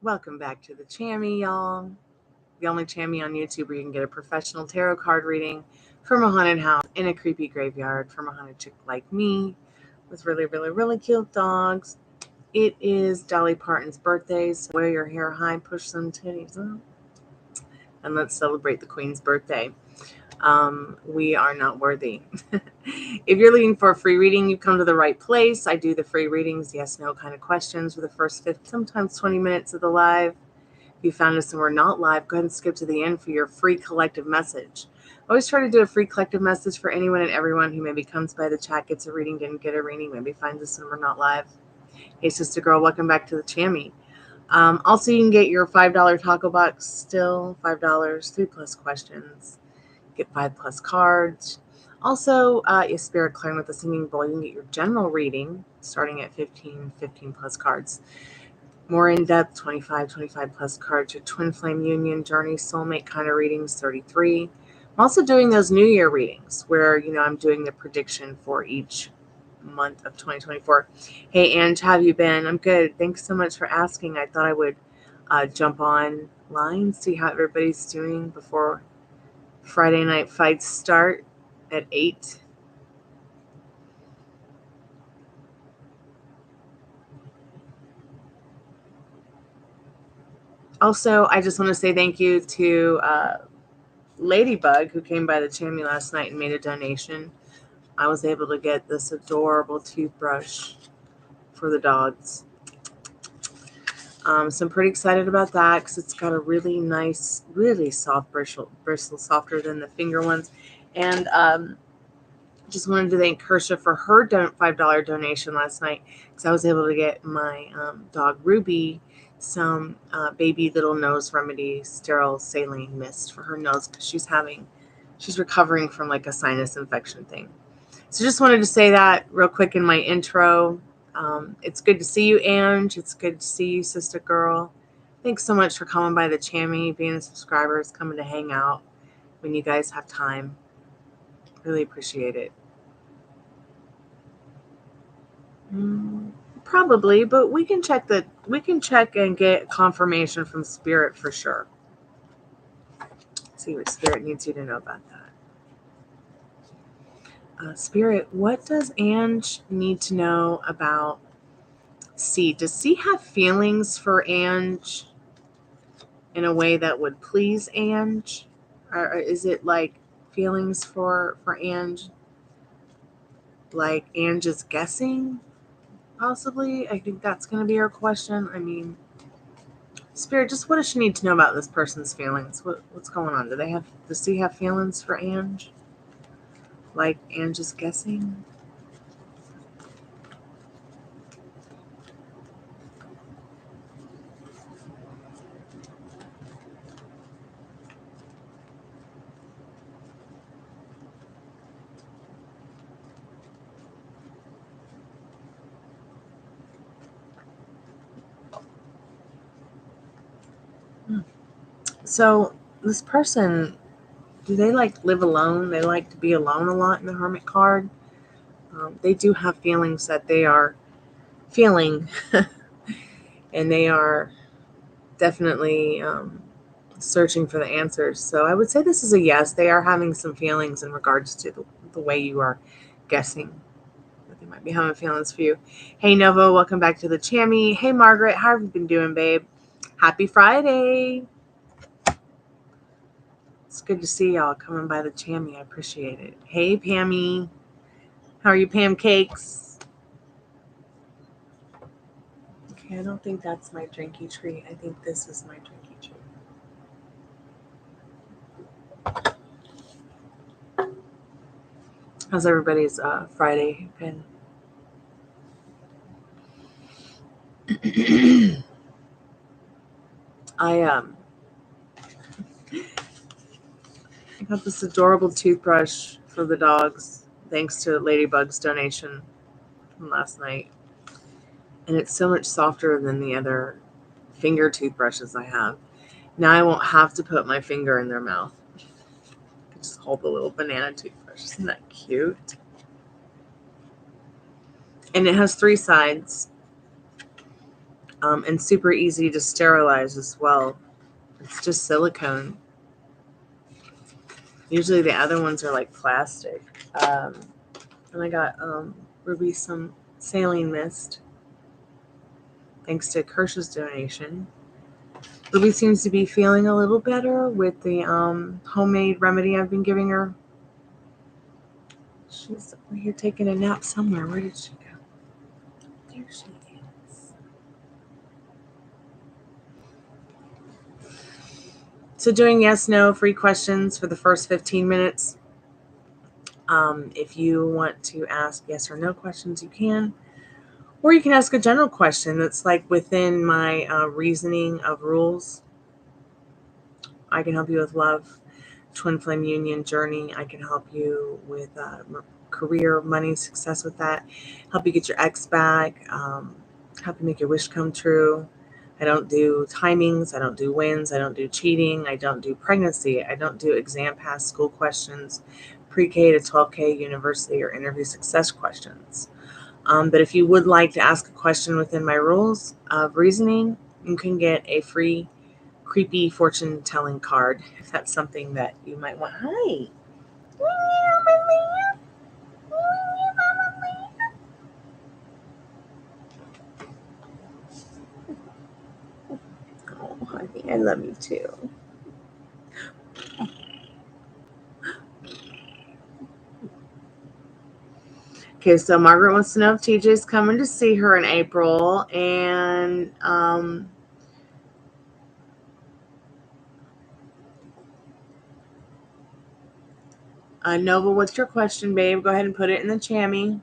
Welcome back to the Chammy, y'all. The only Chammy on YouTube where you can get a professional tarot card reading from a haunted house in a creepy graveyard from a haunted chick like me with really, really, really cute dogs. It is Dolly Parton's birthday, so wear your hair high, push some titties up, and let's celebrate the Queen's birthday. We are not worthy. If you're looking for a free reading, you've come to the right place. I do the free readings, yes, no kind of questions for the first 50, sometimes 20 minutes of the live. If you found us and we're not live, go ahead and skip to the end for your free collective message. I always try to do a free collective message for anyone and everyone who maybe comes by the chat, gets a reading, didn't get a reading, maybe finds us and we're not live. Hey, sister girl, welcome back to the Chammy. Also, you can get your $5 taco box still, $5, 3+ questions. Get 5+ cards. Also, your spirit clearing with the singing bowl, you can get your general reading starting at 15+ cards. More in-depth, 25+ cards. Your Twinflame union, journey, soulmate kind of readings, 33. I'm also doing those New Year readings where, I'm doing the prediction for each month of 2024. Hey, Ange, how have you been? I'm good. Thanks so much for asking. I thought I would jump online, see how everybody's doing before Friday night fights start at 8. Also, I just want to say thank you to Ladybug, who came by the Chammy last night and made a donation. I was able to get this adorable toothbrush for the dogs. So I'm pretty excited about that because it's got a really nice, really soft bristle, softer than the finger ones. And just wanted to thank Kersha for her $5 donation last night because I was able to get my dog Ruby some baby little nose remedy sterile saline mist for her nose because she's recovering from like a sinus infection thing. So just wanted to say that real quick in my intro. It's good to see you, Ange. It's good to see you, sister girl. Thanks so much for coming by the Chammy, being a subscriber, coming to hang out when you guys have time. Really appreciate it. Probably, but we can check and get confirmation from Spirit for sure. See what Spirit needs you to know about that. Spirit, what does Ange need to know about C? Does C have feelings for Ange in a way that would please Ange? Or is it like feelings for Ange? Like Ange is guessing? Possibly. I think that's going to be her question. I mean, Spirit, just what does she need to know about this person's feelings? What's going on? Does C have feelings for Ange? Like Ange is guessing? So this person, do they like live alone? They like to be alone a lot in the Hermit card. They do have feelings that they are feeling, and they are definitely searching for the answers. So I would say this is a yes. They are having some feelings in regards to the way you are guessing. They might be having feelings for you. Hey, Novo, welcome back to the Chammy. Hey, Margaret, how have you been doing, babe? Happy Friday. It's good to see y'all coming by the Chammy. I appreciate it. Hey, Pammy. How are you, pancakes? Okay, I don't think that's my drinky tree. I think this is my drinky tree. How's everybody's Friday been? I got this adorable toothbrush for the dogs thanks to Ladybug's donation from last night. And it's so much softer than the other finger toothbrushes I have. Now I won't have to put my finger in their mouth. I just hold the little banana toothbrush. Isn't that cute? And it has 3 sides. and super easy to sterilize as well. It's just silicone. Usually the other ones are like plastic. And I got Ruby some saline mist, thanks to Kirsch's donation. Ruby seems to be feeling a little better with the homemade remedy I've been giving her. She's over here taking a nap somewhere. Where did she go? There she is. So doing yes, no, free questions for the first 15 minutes. If you want to ask yes or no questions, you can. Or you can ask a general question that's like within my reasoning of rules. I can help you with love, twin flame union journey. I can help you with career, money, success with that. Help you get your ex back. Help you make your wish come true. I don't do timings. I don't do wins. I don't do cheating. I don't do pregnancy. I don't do exam pass school questions, pre-K to 12K university or interview success questions. But if you would like to ask a question within my rules of reasoning, you can get a free creepy fortune telling card if that's something that you might want. Hi. Oh, honey, I love you too. Okay, so Margaret wants to know if TJ's coming to see her in April, and Nova, what's your question, babe? Go ahead and put it in the chammy.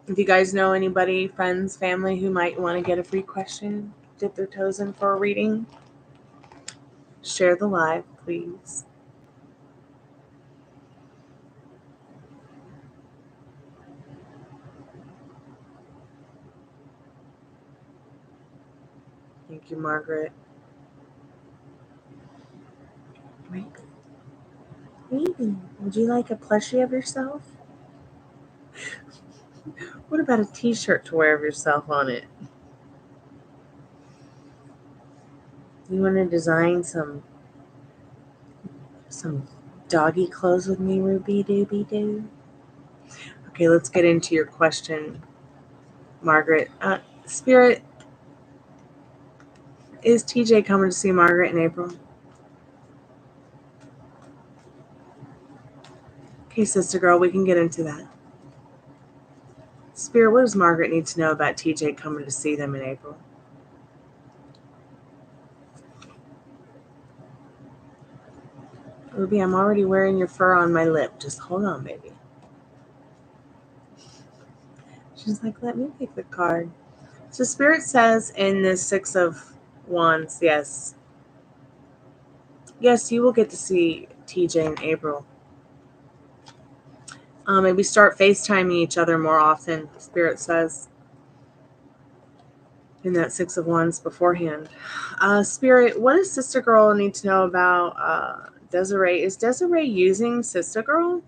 If you guys know anybody, friends, family, who might want to get a free question, dip their toes in for a reading, share the live, please. Thank you, Margaret. Maybe. Would you like a plushie of yourself? What about a t-shirt to wear of yourself on it? You want to design some doggy clothes with me, Ruby Dooby Doo? Okay, let's get into your question, Margaret. Spirit, is TJ coming to see Margaret in April? Okay, sister girl, we can get into that. Spirit, what does Margaret need to know about TJ coming to see them in April? Ruby, I'm already wearing your fur on my lip. Just hold on, baby. She's like, let me pick the card. So Spirit says in the Six of Wands, yes, you will get to see TJ in April. Maybe start FaceTiming each other more often, Spirit says, in that Six of Wands beforehand. Spirit, what does Sister Girl need to know about Desiree? Is Desiree using Sister Girl?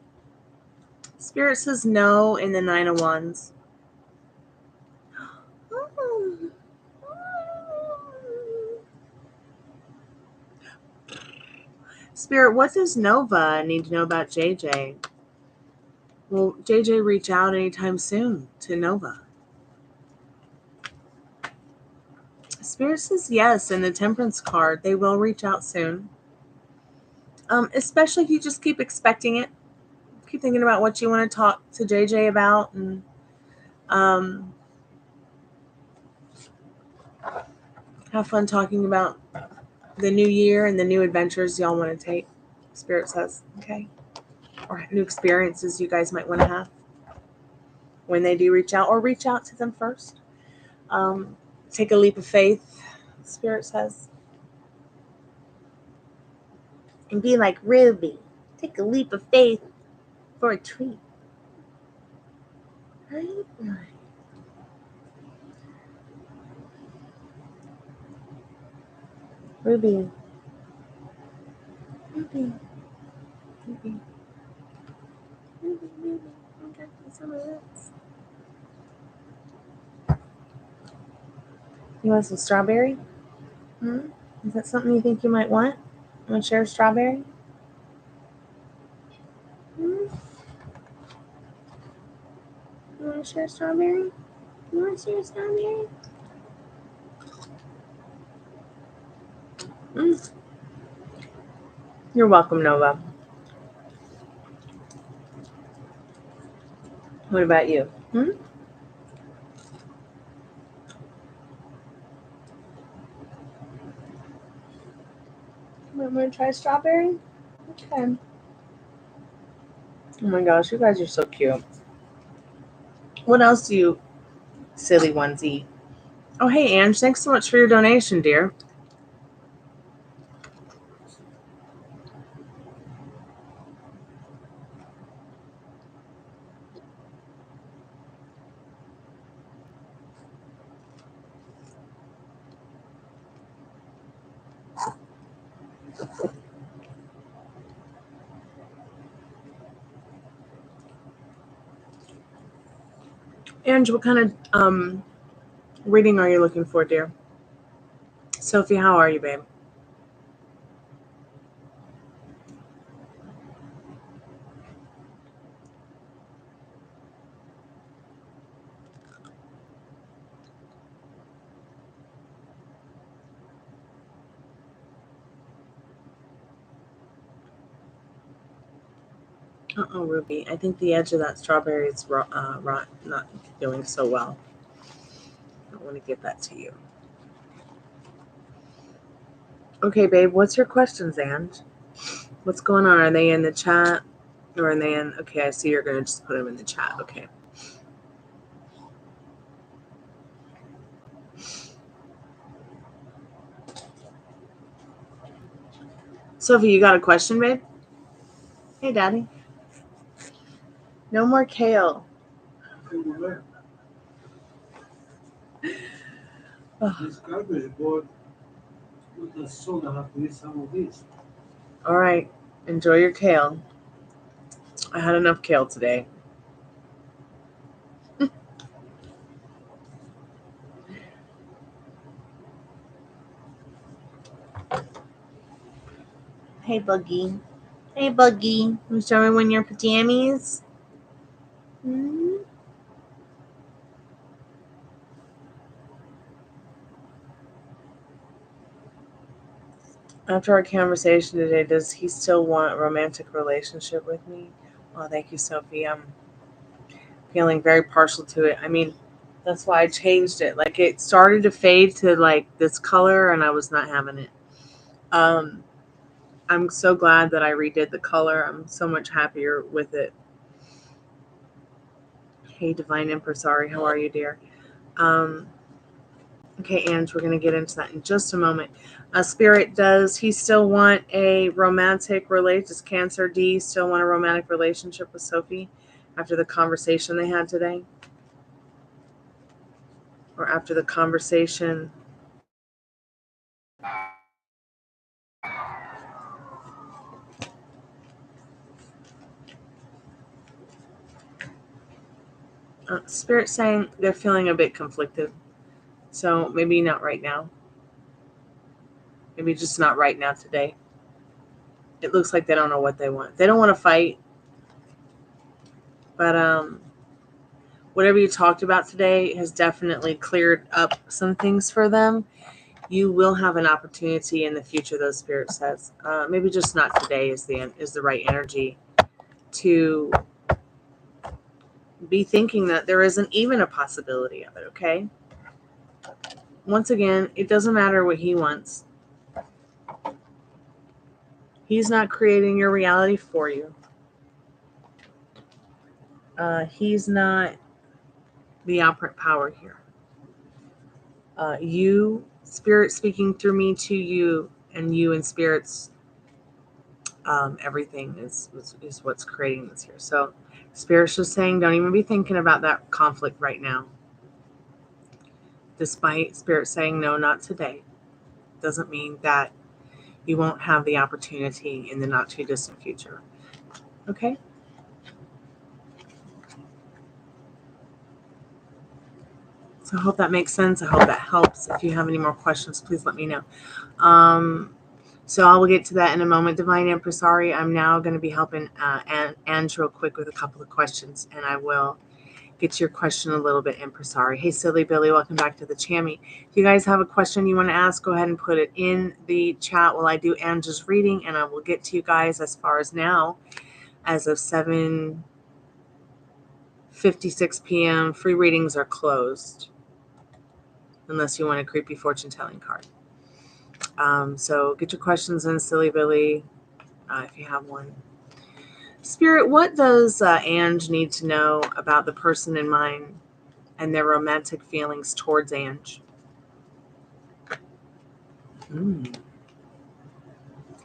Spirit says no in the Nine of Wands. Spirit, what does Nova need to know about JJ? Will JJ reach out anytime soon to Nova? Spirit says yes in the Temperance card. They will reach out soon. Especially if you just keep expecting it. Keep thinking about what you want to talk to JJ about, and have fun talking about the new year and the new adventures y'all want to take, Spirit says, okay? Or new experiences you guys might want to have when they do reach out, or reach out to them first. Take a leap of faith, Spirit says. And be like Ruby. Take a leap of faith for a treat. Right? Ruby. Ruby. Ruby. Ruby, Ruby. I got some of this. You want some strawberry? Is that something you think you might want? You want to share a strawberry? You want to share a strawberry? You want to share a strawberry? You're welcome, Nova. What about you? Want to try strawberry? Okay. Oh my gosh, you guys are so cute. What else do you silly ones eat? Oh, hey, Ange, thanks so much for your donation, dear. Ange, what kind of reading are you looking for, dear? Sophie, how are you, babe? Uh-oh, Ruby. I think the edge of that strawberry is not doing so well. I want to give that to you. Okay, babe, what's your questions, Ange? What's going on? Are they in the chat? Or are they in... Okay, I see you're going to just put them in the chat. Okay. Sophie, you got a question, babe? Hey, Daddy. No more kale. This garbage board with the soda have to eat some of this. All right. Enjoy your kale. I had enough kale today. Hey, Buggy. Hey, Buggy. You show me when your pajamas? After our conversation today, does he still want a romantic relationship with me? Oh, thank you, Sophie. I'm feeling very partial to it. I mean, that's why I changed it. Like, it started to fade to like this color, and I was not having it. I'm so glad that I redid the color. I'm so much happier with it. Hey, Divine Empress, sorry. How are you, dear? Okay, Ange, we're going to get into that in just a moment. Spirit, does he still want a romantic relationship? Does Cancer D still want a romantic relationship with Sophie after the conversation they had today? Or after the conversation? Spirit saying they're feeling a bit conflicted. So maybe not right now. Maybe just not right now today. It looks like they don't know what they want. They don't want to fight. But whatever you talked about today has definitely cleared up some things for them. You will have an opportunity in the future, though, Spirit says. Maybe just not today is the right energy to be thinking that there isn't even a possibility of it, okay? Once again, it doesn't matter what he wants. He's not creating your reality for you. He's not the operant power here. You, Spirit speaking through me to you, and you and Spirit's everything is what's creating this here. So Spirit's just saying don't even be thinking about that conflict right now. Despite Spirit saying no, not today, doesn't mean that you won't have the opportunity in the not too distant future. Okay? So I hope that makes sense. I hope that helps. If you have any more questions, please let me know. So I will get to that in a moment. Divine Empress, sorry, I'm now going to be helping Ange real quick with a couple of questions, and I will get to your question a little bit, Empress. Sorry. Hey, Silly Billy, welcome back to the Chammy. If you guys have a question you want to ask, go ahead and put it in the chat while I do Ange's reading, and I will get to you guys as far as now. As of 7:56 p.m., free readings are closed, unless you want a creepy fortune-telling card. So get your questions in, Silly Billy, if you have one. Spirit, what does Ange need to know about the person in mind and their romantic feelings towards Ange?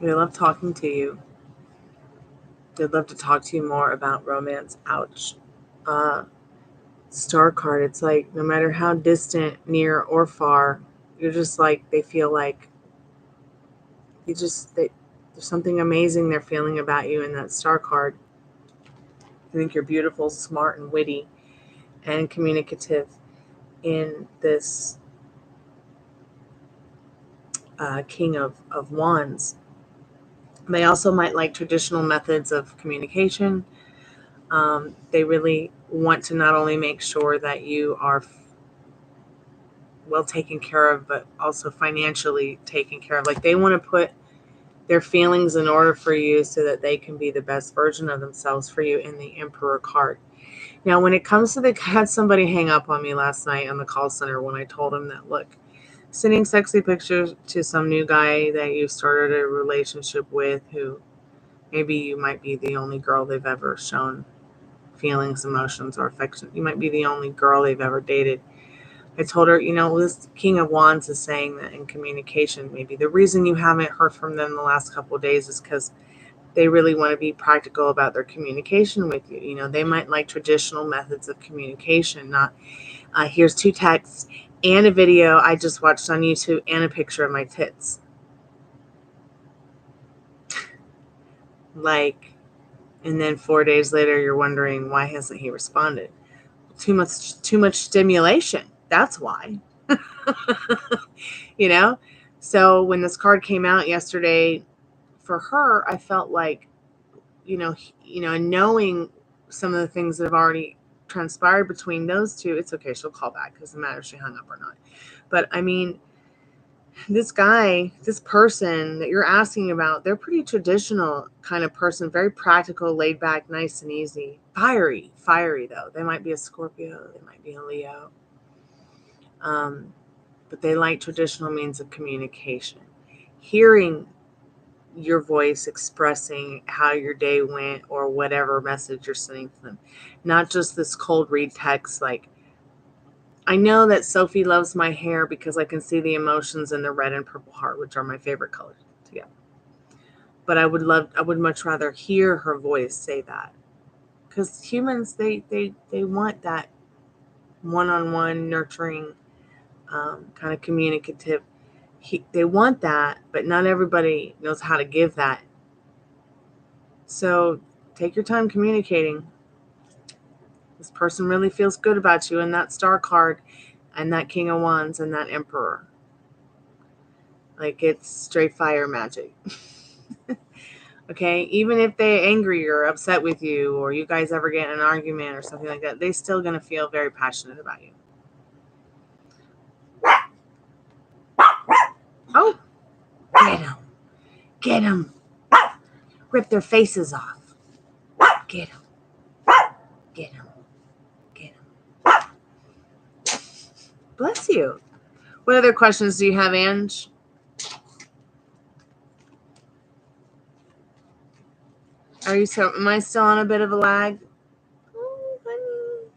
They love talking to you. They'd love to talk to you more about romance. Ouch. Star card, it's like no matter how distant, near, or far, you're just like, they feel like there's something amazing they're feeling about you in that star card. I think you're beautiful, smart, and witty, and communicative in this King of Wands. They also might like traditional methods of communication. They really want to not only make sure that you are well taken care of, but also financially taken care of. Like, they want to put their feelings in order for you so that they can be the best version of themselves for you in the Emperor card. Now, when it comes to I had somebody hang up on me last night on the call center when I told him that, look, sending sexy pictures to some new guy that you started a relationship with, who maybe you might be the only girl they've ever shown feelings, emotions, or affection. You might be the only girl they've ever dated. I told her, this King of Wands is saying that in communication, maybe the reason you haven't heard from them the last couple of days is because they really want to be practical about their communication with you. They might like traditional methods of communication, not here's 2 texts and a video I just watched on YouTube and a picture of my tits. And then 4 days later, you're wondering, why hasn't he responded? Too much stimulation. That's why. So when this card came out yesterday, for her, I felt like, knowing some of the things that have already transpired between those two, it's okay. She'll call back. Doesn't matter if she hung up or not. But I mean, this person that you're asking about, they're pretty traditional kind of person, very practical, laid back, nice and easy. Fiery though. They might be a Scorpio, they might be a Leo. But they like traditional means of communication. Hearing your voice expressing how your day went or whatever message you're sending to them. Not just this cold read text like, I know that Sophie loves my hair because I can see the emotions in the red and purple heart, which are my favorite colors together. But I would much rather hear her voice say that. Because humans, they want that one-on-one, nurturing, kind of communicative. They want that, but not everybody knows how to give that. So take your time communicating. This person really feels good about you, and that star card and that King of Wands and that Emperor. Like, it's straight fire magic. Okay, even if they're angry or upset with you, or you guys ever get in an argument or something like that, they're still going to feel very passionate about you. Oh, get them. Rip their faces off. Get them. Bless you. What other questions do you have, Ange? Am I still on a bit of a lag? Oh, honey.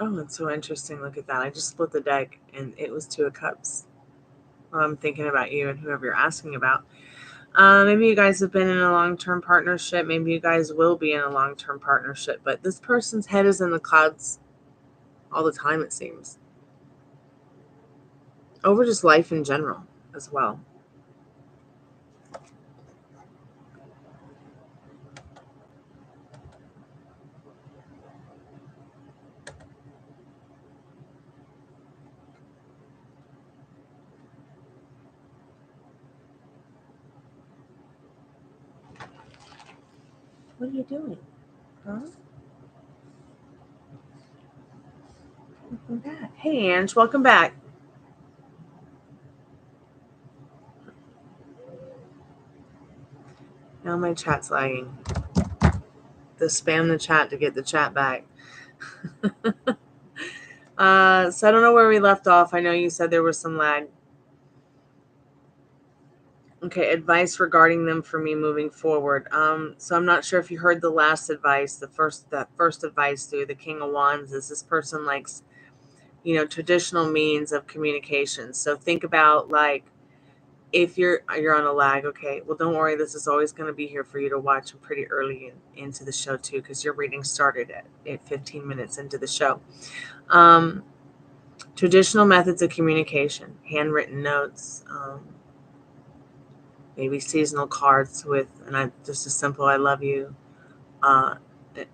Oh, that's so interesting. Look at that. I just split the deck, and it was 2 of Cups. Well, I'm thinking about you and whoever you're asking about. Maybe you guys have been in a long-term partnership. Maybe you guys will be in a long-term partnership. But this person's head is in the clouds all the time, it seems. Over just life in general as well. What are you doing? Huh? Welcome back. Hey, Ange, welcome back. Now my chat's lagging. Spam the chat to get the chat back. So I don't know where we left off. I know you said there was some lag. Okay, advice regarding them for me moving forward. So I'm not sure if you heard the last advice. That first advice through the King of Wands is this person likes, traditional means of communication. So think about, like, if you're on a lag, okay, well, don't worry. This is always going to be here for you to watch pretty early into the show too, because your reading started at 15 minutes into the show. Traditional methods of communication, handwritten notes, maybe seasonal cards with just a simple "I love you."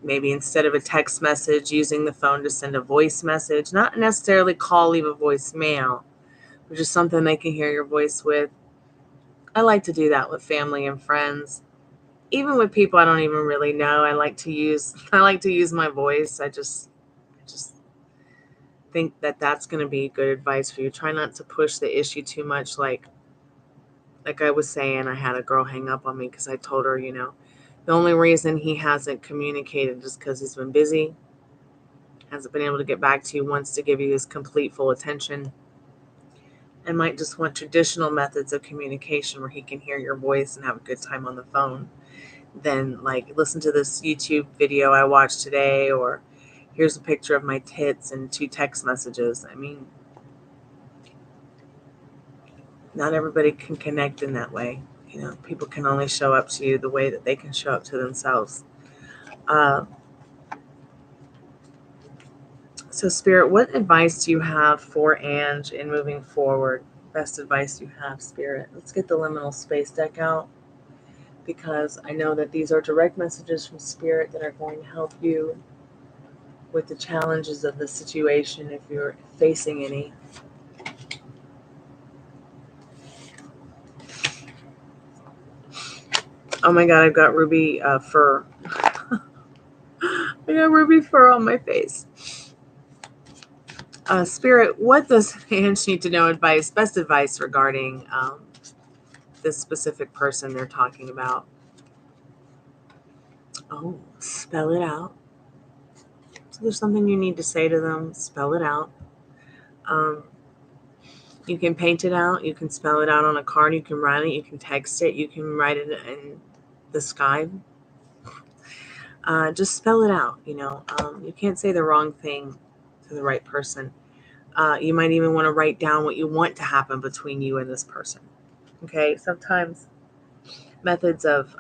Maybe instead of a text message, using the phone to send a voice message, not necessarily leave a voicemail, but just something they can hear your voice with. I like to do that with family and friends, even with people I don't even really know. I like to use my voice. I just think that that's going to be good advice for you. Try not to push the issue too much. Like I was saying, I had a girl hang up on me because I told her, the only reason he hasn't communicated is because he's been busy, hasn't been able to get back to you, wants to give you his complete full attention, and might just want traditional methods of communication where he can hear your voice and have a good time on the phone. Then, like, listen to this YouTube video I watched today, or here's a picture of my tits and 2 text messages. I mean, not everybody can connect in that way. People can only show up to you the way that they can show up to themselves. So, Spirit, what advice do you have for Ange in moving forward? Best advice you have, Spirit. Let's get the liminal space deck out, because I know that these are direct messages from Spirit that are going to help you with the challenges of the situation if you're facing any. Oh my God, I've got ruby fur. I got ruby fur on my face. Spirit, what does Ange need to know best advice regarding this specific person they're talking about? Oh, spell it out. So there's something you need to say to them. Spell it out. You can paint it out. You can spell it out on a card. You can write it. You can text it. You can write it in the sky. Just spell it out. You can't say the wrong thing to the right person. You might even want to write down what you want to happen between you and this person. Okay, sometimes methods of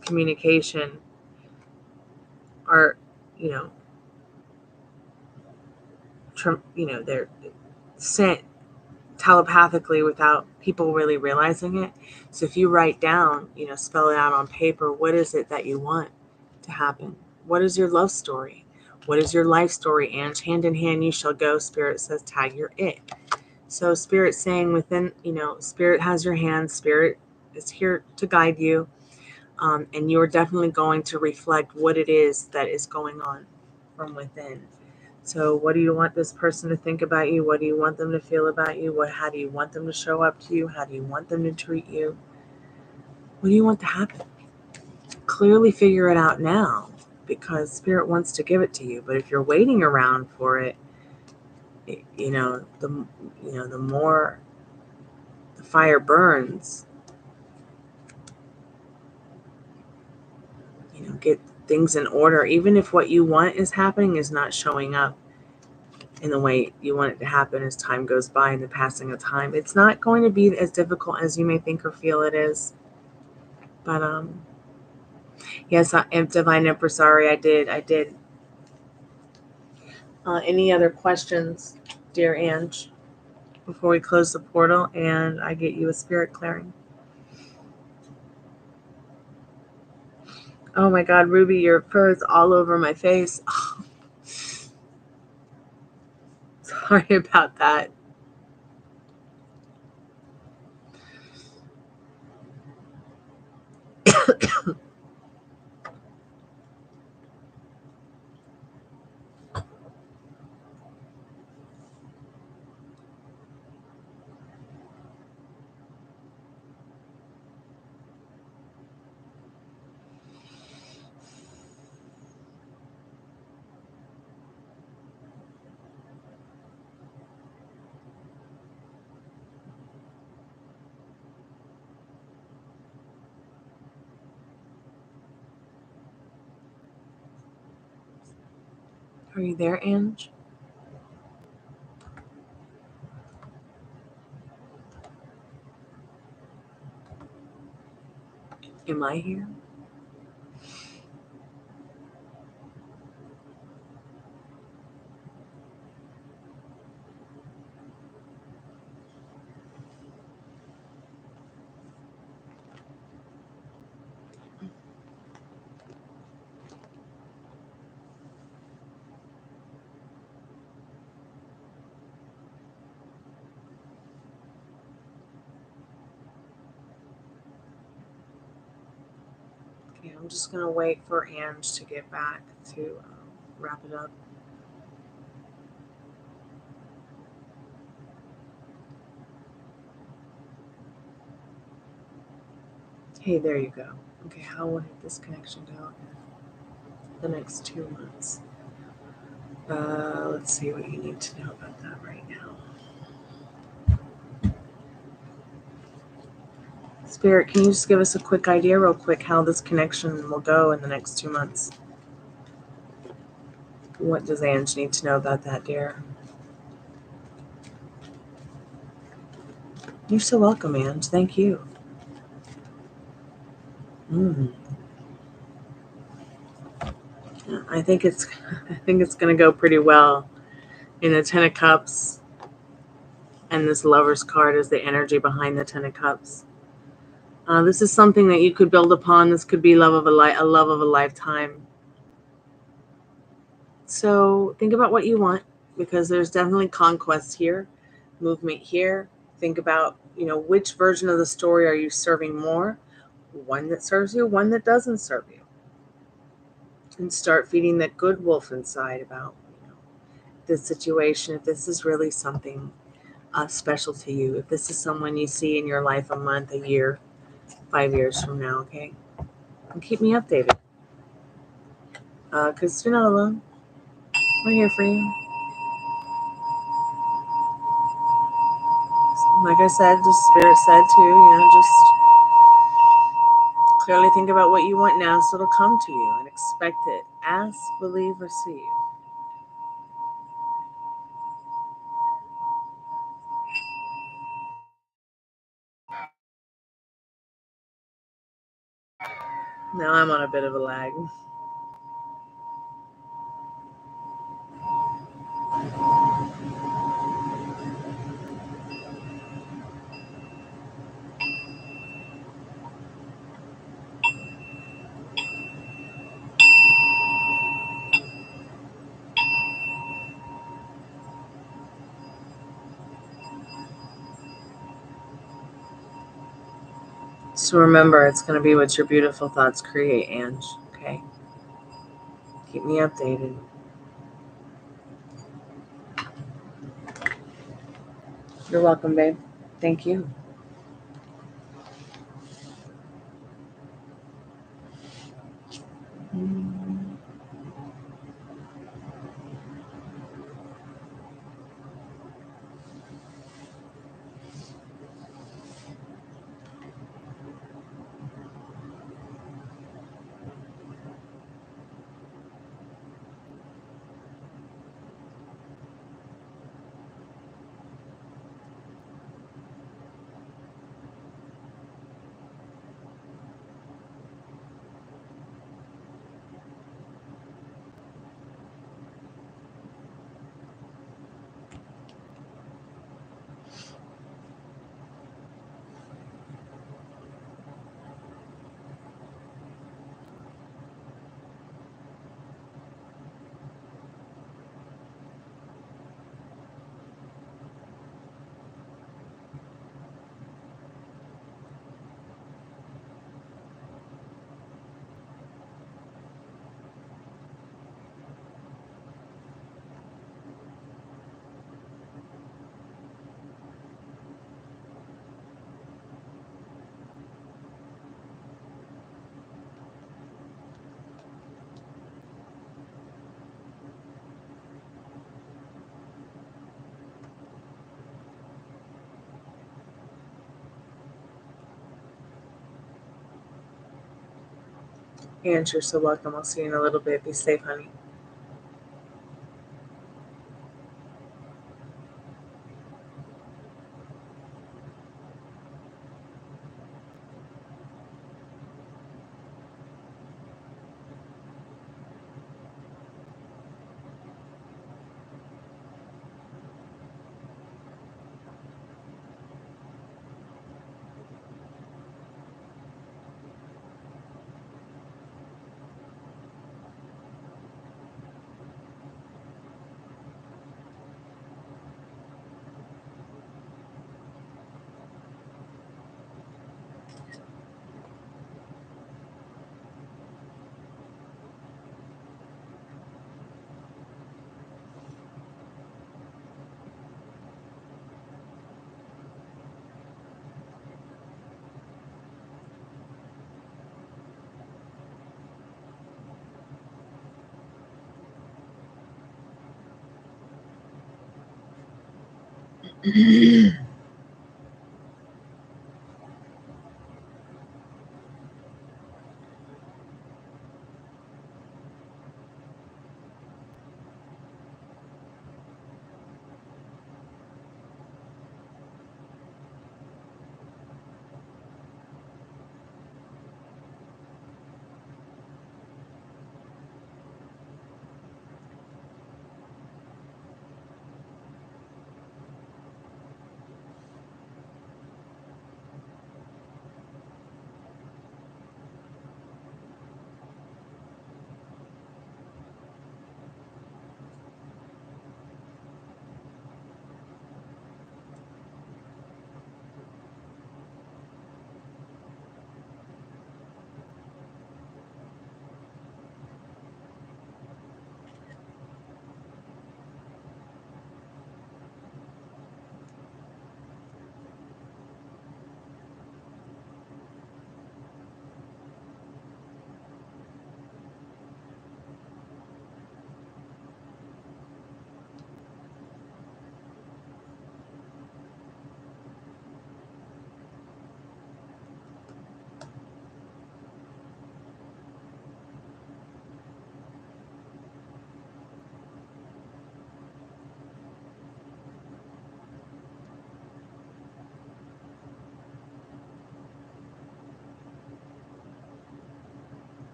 communication are, they're sent telepathically without people really realizing it. So if you write down, spell it out on paper, what is it that you want to happen? What is your love story? What is your life story? And hand in hand you shall go. Spirit says, tag your it. So Spirit saying within, Spirit has your hand. Spirit is here to guide you. And you're definitely going to reflect what it is that is going on from within. So what do you want this person to think about you? What do you want them to feel about you? How do you want them to show up to you? How do you want them to treat you? What do you want to happen? Clearly figure it out now, because Spirit wants to give it to you. But if you're waiting around for it, the more the fire burns, get things in order. Even if what you want is happening is not showing up in the way you want it to happen as time goes by and the passing of time, it's not going to be as difficult as you may think or feel it is. But yes, Divine Empress, sorry, I did Any other questions, dear Ange, before we close the portal and I get you a spirit clearing? Oh my God, Ruby, your fur is all over my face. Oh. Sorry about that. Are you there, Ange? Am I here? Okay, I'm just going to wait for Ange to get back to wrap it up. Hey, there you go. Okay, how will this connection go the next 2 months? Let's see what you need to know about that right now. Spirit, can you just give us a quick idea real quick how this connection will go in the next 2 months? What does Ange need to know about that, dear? You're so welcome, Ange. Thank you. I think it's going to go pretty well. In the 10 of Cups, and this Lover's card is the energy behind the 10 of Cups. This is something that you could build upon. This could be love of a lifetime. So think about what you want, because there's definitely conquest here, movement here. Think about, which version of the story are you serving more? One that serves you, one that doesn't serve you. And start feeding that good wolf inside about, this situation, if this is really something special to you, if this is someone you see in your life a month, a year, 5 years from now, okay? And keep me updated. Because you're not alone. We're here for you. Like I said, the Spirit said too, just clearly think about what you want now so it'll come to you, and expect it. Ask, believe, receive. Now I'm on a bit of a lag. So remember, it's going to be what your beautiful thoughts create, Ange. Okay? Keep me updated. You're welcome, babe. Thank you. And you're so welcome. I'll see you in a little bit. Be safe, honey.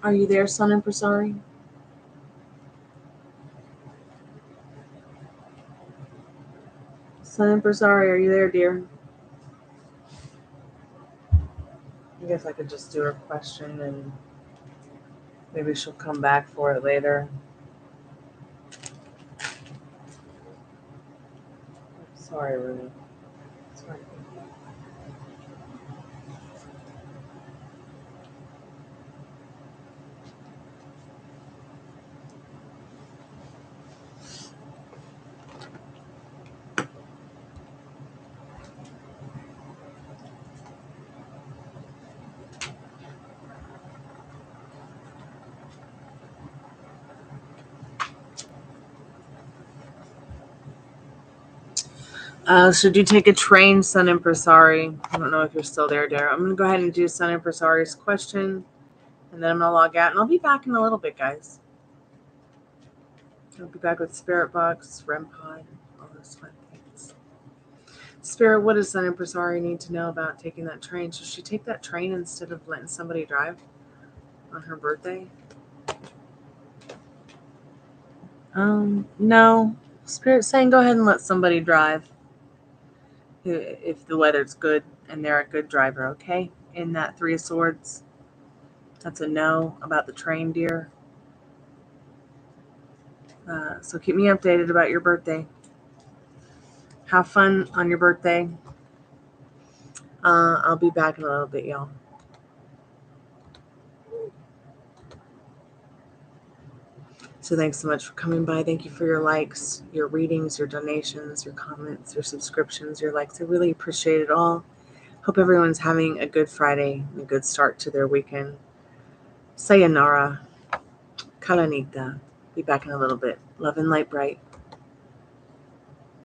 Are you there, Sun and Prasari? Sun Empress, sorry, are you there, dear? I guess I could just do her question and maybe she'll come back for it later. Sorry, Ruby. Sorry. Should you take a train, Sun Empress? Sorry. I don't know if you're still there, dear. I'm going to go ahead and do Sun Empress Ari's question, and then I'm going to log out, and I'll be back in a little bit, guys. I'll be back with Spirit Box, REM Pod, all those fun things. Spirit, what does Sun Empress Ari need to know about taking that train? Should she take that train instead of letting somebody drive on her birthday? No. Spirit's saying go ahead and let somebody drive if the weather's good and they're a good driver, okay? In that Three of Swords, that's a no about the train, dear. So keep me updated about your birthday. Have fun on your birthday. I'll be back in a little bit, y'all. So thanks so much for coming by. Thank you for your likes, your readings, your donations, your comments, your subscriptions, your likes. I really appreciate it all. Hope everyone's having a good Friday and a good start to their weekend. Sayonara. Kalanita. Be back in a little bit. Love and light bright.